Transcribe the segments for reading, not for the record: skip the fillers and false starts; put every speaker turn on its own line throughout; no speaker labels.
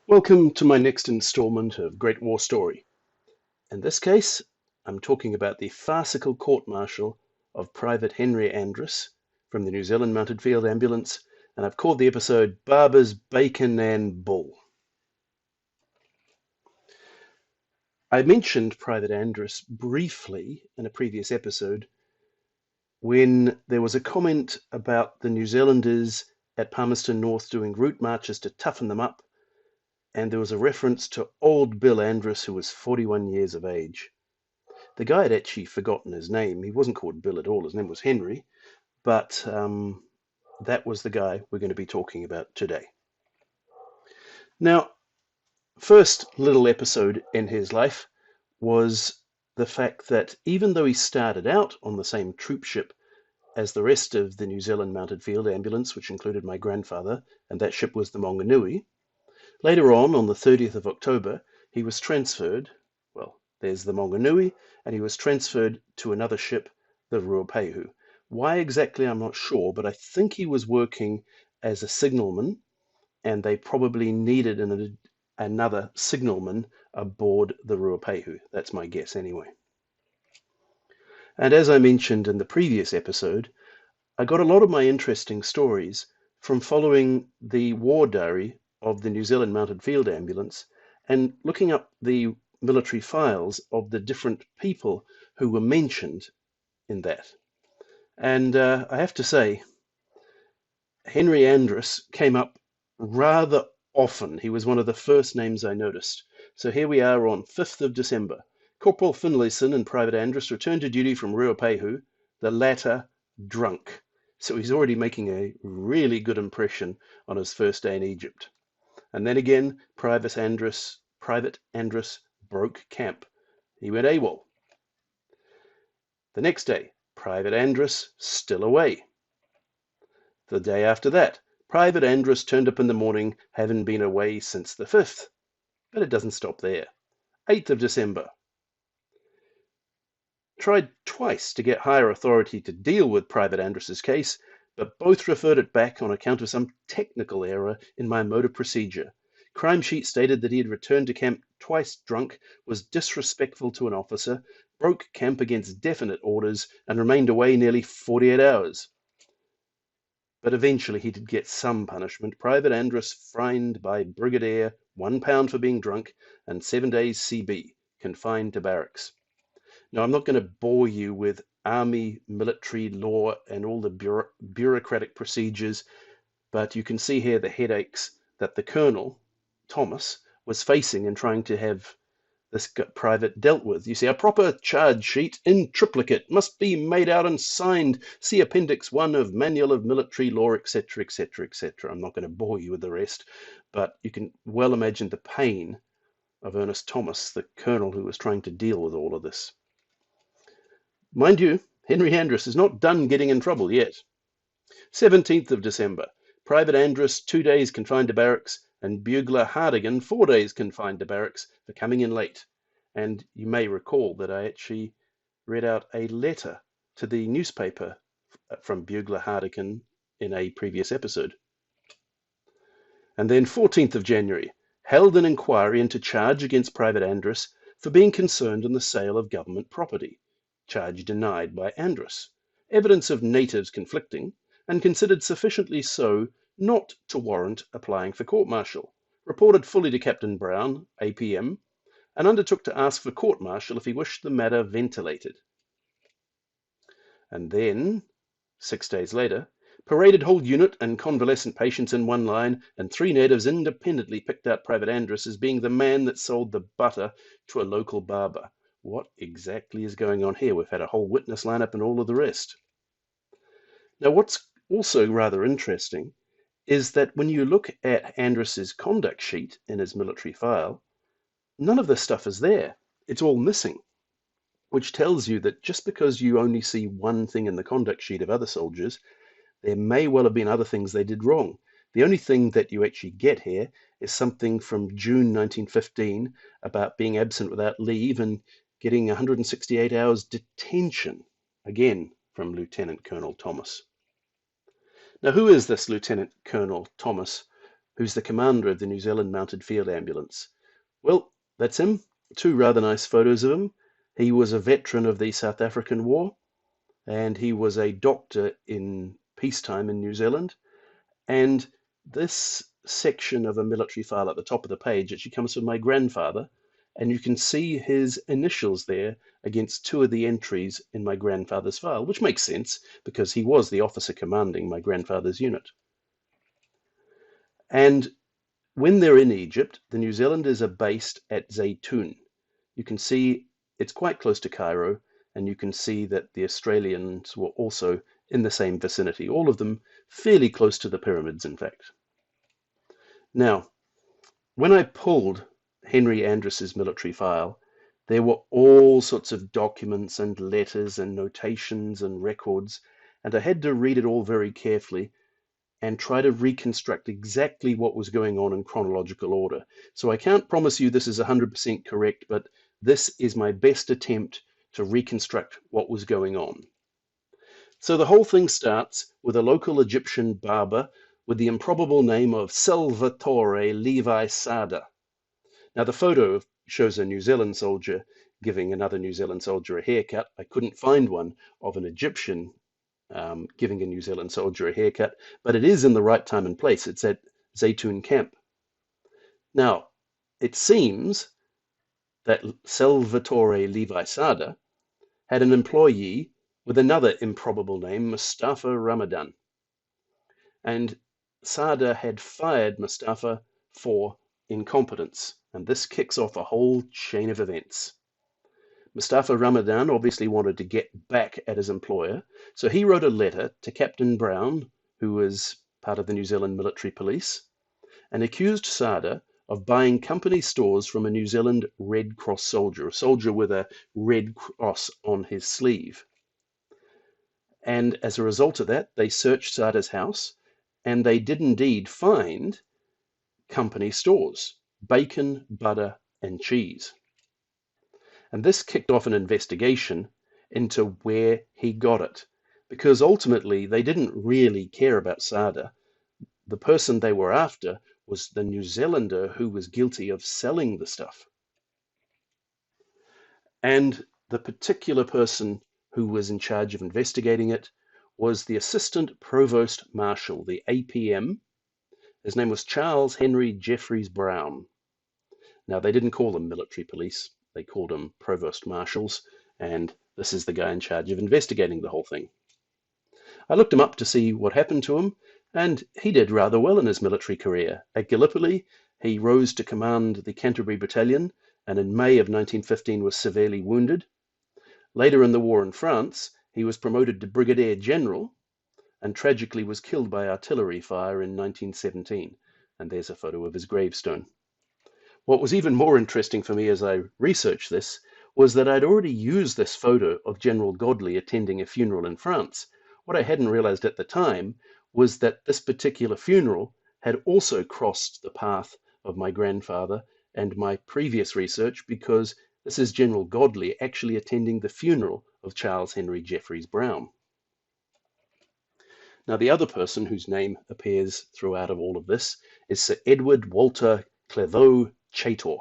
Welcome to my next installment of Great War Story. In this case, I'm talking about the farcical court-martial of Private Henry Andrus from the New Zealand Mounted Field Ambulance, and I've called the episode Barbers, Bacon and Bull. I mentioned Private Andrus briefly in a previous episode when there was a comment about the New Zealanders at Palmerston North doing route marches to toughen them up, and there was a reference to old Bill Andrus, who was 41 years of age. The guy had actually forgotten his name. He wasn't called Bill at all. His name was Henry, but that was the guy we're going to be talking about today. Now, first little episode in his life was the fact that even though he started out on the same troop ship as the rest of the New Zealand Mounted Field Ambulance, which included my grandfather, and that ship was the Maunganui, later on the 30th of October, he was transferred, well, there's the Maunganui, and he was transferred to another ship, the Ruapehu. Why exactly, I'm not sure, but I think he was working as a signalman, and they probably needed another signalman aboard the Ruapehu. That's my guess anyway. And as I mentioned in the previous episode, I got a lot of my interesting stories from following the war diary of the New Zealand Mounted Field Ambulance and looking up the military files of the different people who were mentioned in that. And I have to say, Henry Andrus came up rather often. He was one of the first names I noticed. So here we are on 5th of December. Corporal Finlayson and Private Andrus returned to duty from Ruapehu, the latter drunk. So he's already making a really good impression on his first day in Egypt. And then again, Private Andrus broke camp. He went AWOL. The next day, Private Andrus still away. The day after that, Private Andrus turned up in the morning, having been away since the 5th. But it doesn't stop there. 8th of December. Tried twice to get higher authority to deal with Private Andrus's case, but both referred it back on account of some technical error in my mode of procedure. Crime sheet stated that he had returned to camp twice drunk, was disrespectful to an officer, broke camp against definite orders, and remained away nearly 48 hours. But eventually he did get some punishment. Private Andrus fined by Brigadier £1 for being drunk and 7 days CB, confined to barracks. Now, I'm not going to bore you with army, military law, and all the bureaucratic procedures, but you can see here the headaches that the Colonel, Thomas, was facing in trying to have this private dealt with. You see, a proper charge sheet in triplicate must be made out and signed. See Appendix 1 of Manual of Military Law, etc., etc., etc. I'm not going to bore you with the rest, but you can well imagine the pain of Ernest Thomas, the Colonel who was trying to deal with all of this. Mind you, Henry Andrus is not done getting in trouble yet. 17th of December. Private Andrus, 2 days confined to barracks, and Bugler Hardigan, 4 days confined to barracks for coming in late. And you may recall that I actually read out a letter to the newspaper from Bugler Hardigan in a previous episode. And then 14th of January, held an inquiry into charge against Private Andrus for being concerned in the sale of government property. Charge denied by Andrus. Evidence of natives conflicting, and considered sufficiently so not to warrant applying for court-martial. Reported fully to Captain Brown, APM, and undertook to ask for court-martial if he wished the matter ventilated. And then, 6 days later, paraded whole unit and convalescent patients in one line, and 3 natives independently picked out Private Andrus as being the man that sold the butter to a local barber. What exactly is going on here? We've had a whole witness lineup and all of the rest. Now, what's also rather interesting is that when you look at Andrus's conduct sheet in his military file, none of this stuff is there. It's all missing, which tells you that just because you only see one thing in the conduct sheet of other soldiers, there may well have been other things they did wrong. The only thing that you actually get here is something from June 1915 about being absent without leave and getting 168 hours detention, again from Lieutenant Colonel Thomas. Now, who is this Lieutenant Colonel Thomas who's the commander of the New Zealand Mounted Field Ambulance. Well, that's him. Two rather nice photos of him. He was a veteran of the South African War, and he was a doctor in peacetime in New Zealand. And this section of a military file at the top of the page actually comes from my grandfather, and you can see his initials there against two of the entries in my grandfather's file, which makes sense because he was the officer commanding my grandfather's unit. And when they're in Egypt, the New Zealanders are based at Zaytun. You can see it's quite close to Cairo, and you can see that the Australians were also in the same vicinity, all of them fairly close to the pyramids, in fact. Now, when I pulled Henry Andrus's military file, there were all sorts of documents and letters and notations and records, and I had to read it all very carefully and try to reconstruct exactly what was going on in chronological order. So I can't promise you this is 100% correct, but this is my best attempt to reconstruct what was going on. So the whole thing starts with a local Egyptian barber with the improbable name of Salvatore Levi Sada. Now the photo shows a New Zealand soldier giving another New Zealand soldier a haircut. I couldn't find one of an Egyptian giving a New Zealand soldier a haircut, but it is in the right time and place. It's at Zaytun Camp. Now, it seems that Salvatore Levi Sada had an employee with another improbable name, Mustafa Ramadan. And Sada had fired Mustafa for incompetence, and this kicks off a whole chain of events. Mustafa Ramadan obviously wanted to get back at his employer, so he wrote a letter to Captain Brown, who was part of the New Zealand Military Police, and accused Sada of buying company stores from a New Zealand Red Cross soldier, a soldier with a red cross on his sleeve. And as a result of that, they searched Sada's house, and they did indeed find company stores, bacon, butter, and cheese. And this kicked off an investigation into where he got it, because ultimately they didn't really care about Sada. The person they were after was the New Zealander who was guilty of selling the stuff. And the particular person who was in charge of investigating it was the Assistant Provost Marshal, the APM. His name was Charles Henry Jeffreys Brown. Now, they didn't call them military police. They called them provost marshals, and this is the guy in charge of investigating the whole thing. I looked him up to see what happened to him, and he did rather well in his military career. At Gallipoli, he rose to command the Canterbury Battalion, and in May of 1915 was severely wounded. Later in the war in France, he was promoted to Brigadier General, and tragically was killed by artillery fire in 1917. And there's a photo of his gravestone. What was even more interesting for me as I researched this was that I'd already used this photo of General Godley attending a funeral in France. What I hadn't realized at the time was that this particular funeral had also crossed the path of my grandfather and my previous research, because this is General Godley actually attending the funeral of Charles Henry Jeffreys Brown. Now, the other person whose name appears throughout of all of this is Sir Edward Walter Clervaux Chaytor.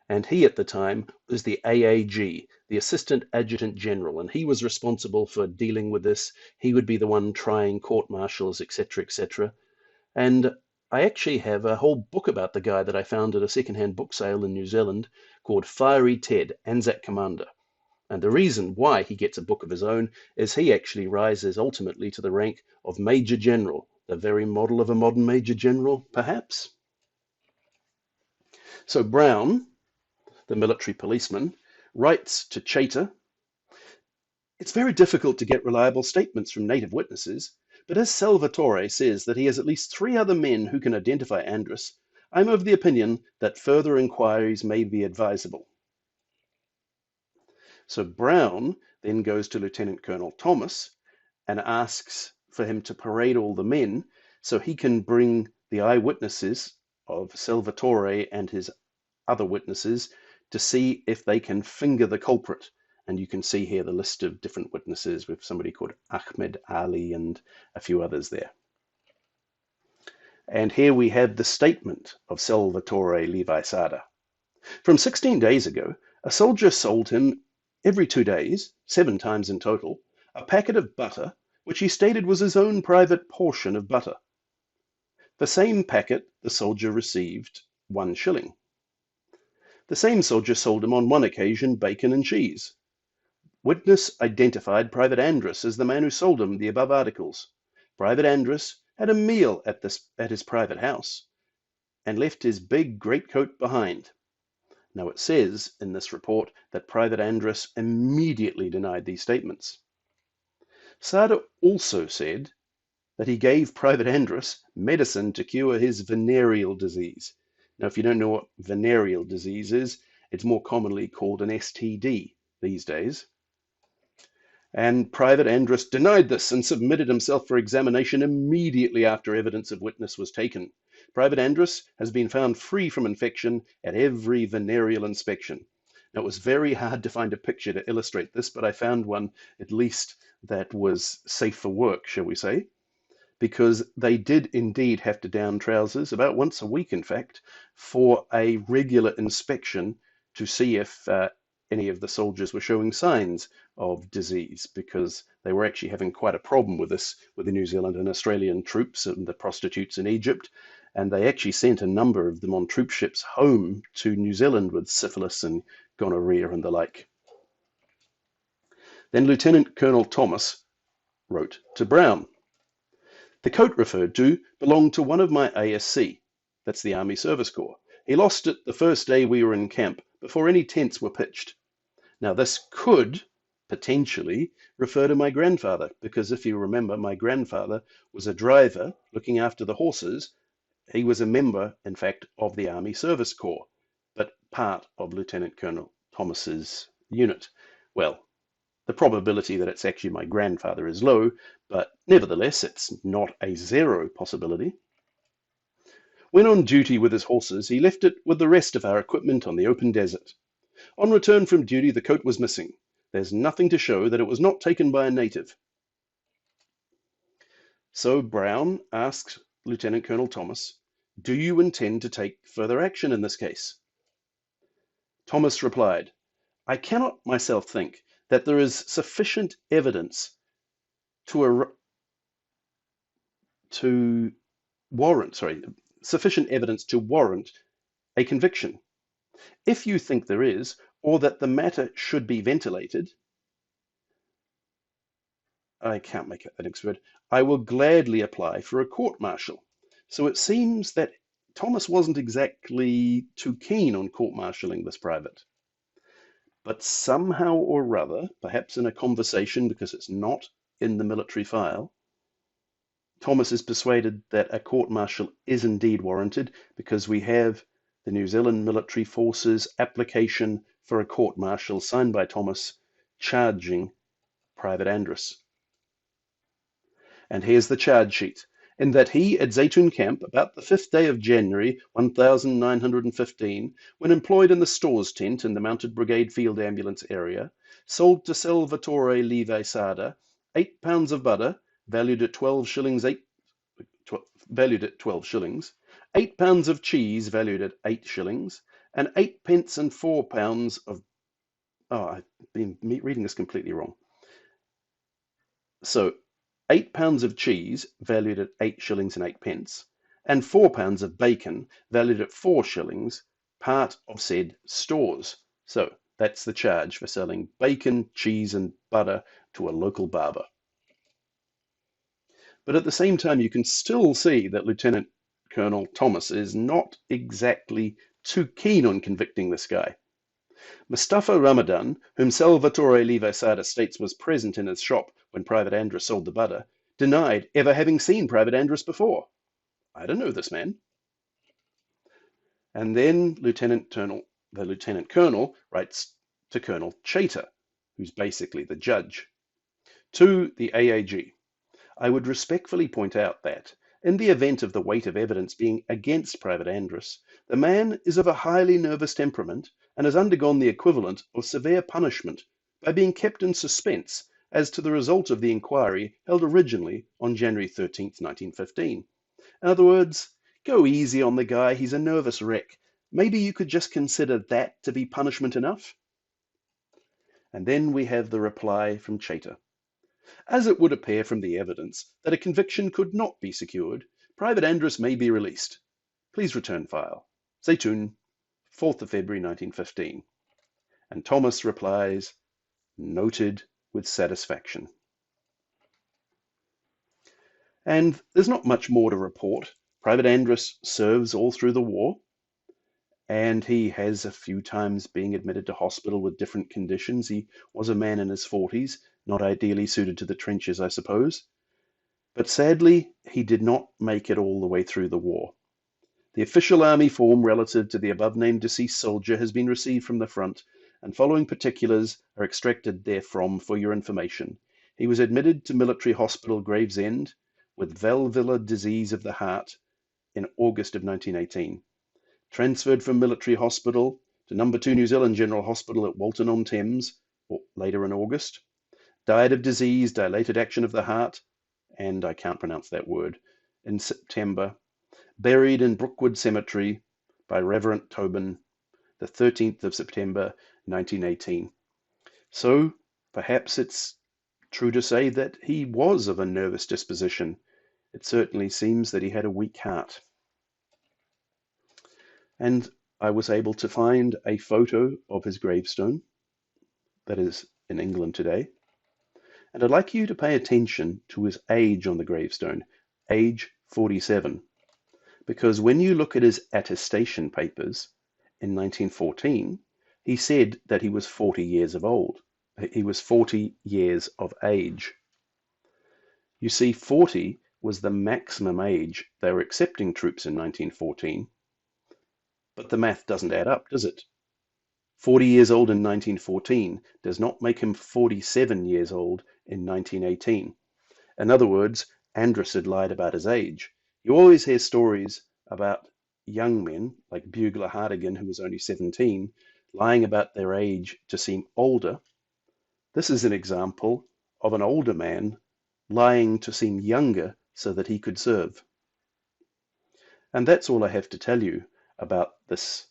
And he at the time was the AAG, the Assistant Adjutant General, and he was responsible for dealing with this. He would be the one trying court-martials, etc., etc. And I actually have a whole book about the guy that I found at a second-hand book sale in New Zealand called Fiery Ted, Anzac Commander. And the reason why he gets a book of his own is he actually rises ultimately to the rank of Major General, the very model of a modern Major General, perhaps. So Brown, the military policeman, writes to Chaytor, "It's very difficult to get reliable statements from native witnesses, but as Salvatore says that he has at least 3 other men who can identify Andrus, I'm of the opinion that further inquiries may be advisable." So Brown then goes to Lieutenant Colonel Thomas and asks for him to parade all the men so he can bring the eyewitnesses of Salvatore and his other witnesses to see if they can finger the culprit. And you can see here the list of different witnesses with somebody called Ahmed Ali and a few others there. And here we have the statement of Salvatore Levi Sada. From 16 days ago, a soldier sold him every 2 days, 7 times in total, a packet of butter, which he stated was his own private portion of butter. The same packet the soldier received 1 shilling. The same soldier sold him on one occasion bacon and cheese. Witness identified Private Andrus as the man who sold him the above articles. Private Andrus had a meal at his private house and left his big greatcoat behind. Now it says in this report that Private Andrus immediately denied these statements. Sada also said that he gave Private Andrus medicine to cure his venereal disease. Now, if you don't know what venereal disease is, it's more commonly called an STD these days. And Private Andrus denied this and submitted himself for examination immediately after evidence of witness was taken. Private Andrus has been found free from infection at every venereal inspection. Now, it was very hard to find a picture to illustrate this, but I found one at least that was safe for work, shall we say, because they did indeed have to down trousers about once a week, in fact, for a regular inspection to see if any of the soldiers were showing signs of disease, because they were actually having quite a problem with this with the New Zealand and Australian troops and the prostitutes in Egypt. And they actually sent a number of them on troop ships home to New Zealand with syphilis and gonorrhea and the like. Then Lieutenant Colonel Thomas wrote to Brown, "The coat referred to belonged to one of my ASC, that's the Army Service Corps. He lost it the first day we were in camp, before any tents were pitched." Now this could potentially refer to my grandfather, because if you remember, my grandfather was a driver looking after the horses. He was a member, in fact, of the Army Service Corps, but part of Lieutenant Colonel Thomas's unit. Well, the probability that it's actually my grandfather is low, but nevertheless, it's not a zero possibility. When on duty with his horses, he left it with the rest of our equipment on the open desert. On return from duty, the coat was missing. There's nothing to show that it was not taken by a native. So Brown asked Lieutenant Colonel Thomas, "Do you intend to take further action in this case?" Thomas replied, "I cannot myself think that there is sufficient evidence to warrant a conviction. If you think there is, or that the matter should be ventilated," I can't make out the next word, "I will gladly apply for a court-martial." So it seems that Thomas wasn't exactly too keen on court-martialing this private. But somehow or other, perhaps in a conversation because it's not in the military file, Thomas is persuaded that a court-martial is indeed warranted, because we have the New Zealand Military Forces application for a court-martial signed by Thomas charging Private Andrus. And here's the charge sheet. In that he, at Zaytoon Camp, about the 5th day of January, 1915, when employed in the stores tent in the Mounted Brigade Field Ambulance area, sold to Salvatore Levi Sada 8 pounds of butter, valued at 12 shillings, 8 pounds of cheese, valued at 8 shillings, and 8 pence and 4 pounds of... I've been reading this completely wrong. So, 8 pounds of cheese, valued at 8 shillings and 8 pence, and 4 pounds of bacon, valued at 4 shillings, part of said stores. So, that's the charge for selling bacon, cheese, and butter to a local barber. But at the same time, you can still see that Lieutenant Colonel Thomas is not exactly too keen on convicting this guy. Mustafa Ramadan, whom Salvatore Levi Sada states was present in his shop when Private Andrus sold the butter, denied ever having seen Private Andrus before. "I don't know this man." And then the Lieutenant Colonel writes to Colonel Chater, who's basically the judge, to the AAG. "I would respectfully point out that, in the event of the weight of evidence being against Private Andrus, the man is of a highly nervous temperament and has undergone the equivalent of severe punishment by being kept in suspense as to the result of the inquiry held originally on January 13th, 1915. In other words, Go easy on the guy, he's a nervous wreck. Maybe you could just consider that to be punishment enough? And then we have the reply from Chater. As it would appear from the evidence that a conviction could not be secured, Private Andrus may be released. Please return file. Zaytoon, 4th of February 1915. And Thomas replies, noted with satisfaction. And there's not much more to report. Private Andrus serves all through the war, and he has a few times being admitted to hospital with different conditions. He was a man in his 40s, not ideally suited to the trenches, I suppose. But sadly, he did not make it all the way through the war. The official army form relative to the above-named deceased soldier has been received from the front, and following particulars are extracted therefrom for your information. He was admitted to Military Hospital Gravesend with valvular disease of the heart in August of 1918. Transferred from Military Hospital to No. 2 New Zealand General Hospital at Walton-on-Thames, later in August. Died of disease, dilated action of the heart, and I can't pronounce that word, in September. Buried in Brookwood Cemetery by Reverend Tobin, the 13th of September, 1918. So perhaps it's true to say that he was of a nervous disposition. It certainly seems that he had a weak heart. And I was able to find a photo of his gravestone that is in England today. And I'd like you to pay attention to his age on the gravestone, age 47. Because when you look at his attestation papers in 1914, he said that he was 40 years of old. He was 40 years of age. You see, 40 was the maximum age they were accepting troops in 1914. But the math doesn't add up, does it? 40 years old in 1914 does not make him 47 years old in 1918. In other words, Andrus had lied about his age. You always hear stories about young men, like Bugler Hardigan, who was only 17, lying about their age to seem older. This is an example of an older man lying to seem younger so that he could serve. And that's all I have to tell you about this,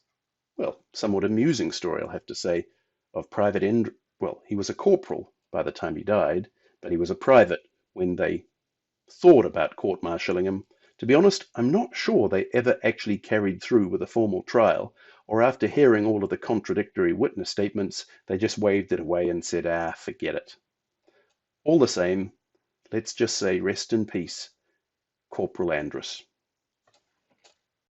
well, somewhat amusing story, I'll have to say, of Private Andrus. Well, he was a corporal by the time he died, but he was a private when they thought about court-martialing him. To be honest, I'm not sure they ever actually carried through with a formal trial, or after hearing all of the contradictory witness statements, they just waved it away and said, forget it. All the same, let's just say rest in peace, Corporal Andrus.